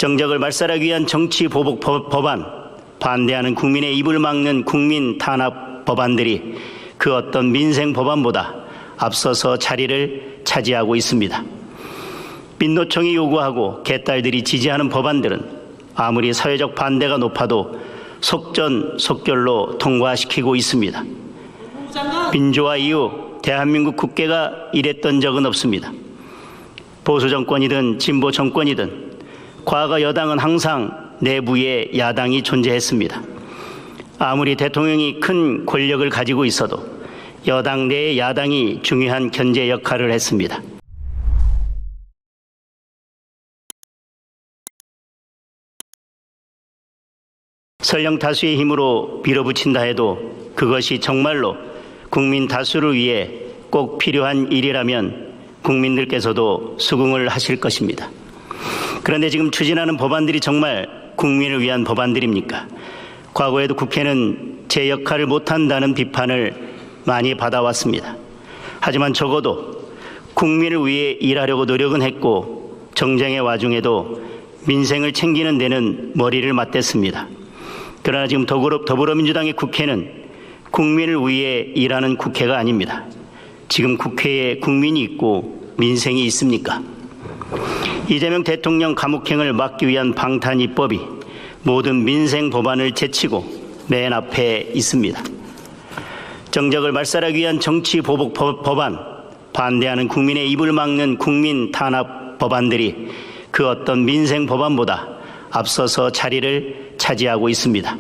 정적을 말살하기 위한 정치 보복 법안, 반대하는 국민의 입을 막는 국민 탄압 법안들이 그 어떤 민생 법안보다 앞서서 자리를 차지하고 있습니다. 민노총이 요구하고 개딸들이 지지하는 법안들은 아무리 사회적 반대가 높아도 속전속결로 통과시키고 있습니다. 민주화 이후 대한민국 국회가 이랬던 적은 없습니다. 보수 정권이든 진보 정권이든 과거 여당은 항상 내부에 야당이 존재했습니다. 아무리 대통령이 큰 권력을 가지고 있어도 여당 내의 야당이 중요한 견제 역할을 했습니다. 설령 다수의 힘으로 밀어붙인다 해도 그것이 정말로 국민 다수를 위해 꼭 필요한 일이라면 국민들께서도 수긍을 하실 것입니다. 그런데 지금 추진하는 법안들이 정말 국민을 위한 법안들입니까? 과거에도 국회는 제 역할을 못한다는 비판을 많이 받아왔습니다. 하지만 적어도 국민을 위해 일하려고 노력은 했고 정쟁의 와중에도 민생을 챙기는 데는 머리를 맞댔습니다. 그러나 지금 더불어민주당의 국회는 국민을 위해 일하는 국회가 아닙니다. 지금 국회에 국민이 있고 민생이 있습니까? 이재명 대통령 감옥행을 막기 위한 방탄입법이 모든 민생 법안을 제치고 맨 앞에 있습니다. 정적을 말살하기 위한 정치 보복 법안, 반대하는 국민의 입을 막는 국민 탄압 법안들이 그 어떤 민생 법안보다 앞서서 자리를 차지하고 있습니다.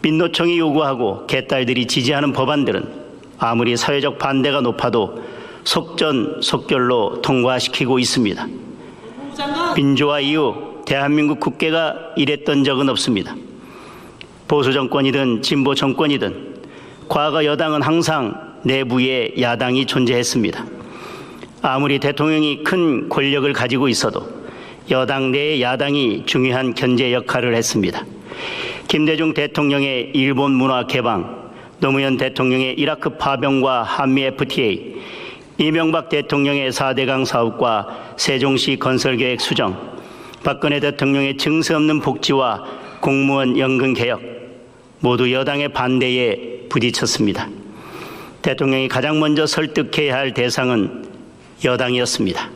민노총이 요구하고 개딸들이 지지하는 법안들은 아무리 사회적 반대가 높아도 속전속결로 통과시키고 있습니다. 민주화 이후 대한민국 국회가 이랬던 적은 없습니다. 보수 정권이든 진보 정권이든 과거 여당은 항상 내부에 야당이 존재했습니다. 아무리 대통령이 큰 권력을 가지고 있어도 여당 내의 야당이 중요한 견제 역할을 했습니다. 김대중 대통령의 일본 문화 개방, 노무현 대통령의 이라크 파병과 한미 FTA, 이명박 대통령의 4대강 사업과 세종시 건설계획 수정, 박근혜 대통령의 증서 없는 복지와 공무원 연금 개혁, 모두 여당의 반대에 부딪혔습니다. 대통령이 가장 먼저 설득해야 할 대상은 여당이었습니다.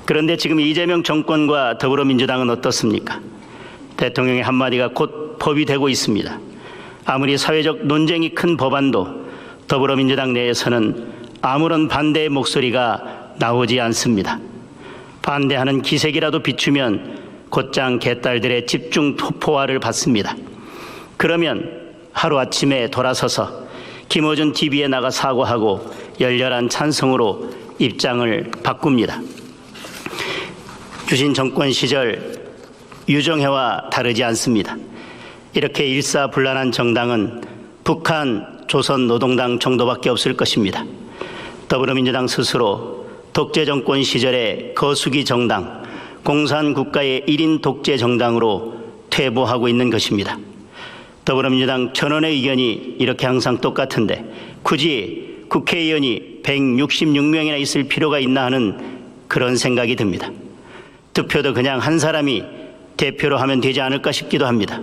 그런데 지금 이재명 정권과 더불어민주당은 어떻습니까? 대통령의 한마디가 곧 법이 되고 있습니다. 아무리 사회적 논쟁이 큰 법안도 더불어민주당 내에서는 아무런 반대의 목소리가 나오지 않습니다. 반대하는 기색이라도 비추면 곧장 개딸들의 집중 포화를 받습니다. 그러면 하루아침에 돌아서서 김어준 TV에 나가 사과하고 열렬한 찬성으로 입장을 바꿉니다. 유신 정권 시절 유정회와 다르지 않습니다. 이렇게 일사불란한 정당은 북한 조선노동당 정도밖에 없을 것입니다. 더불어민주당 스스로 독재정권 시절의 거수기 정당, 공산국가의 1인 독재 정당으로 퇴보하고 있는 것입니다. 더불어민주당 전원의 의견이 이렇게 항상 똑같은데 굳이 국회의원이 166명이나 있을 필요가 있나 하는 그런 생각이 듭니다. 투표도 그냥 한 사람이 대표로 하면 되지 않을까 싶기도 합니다.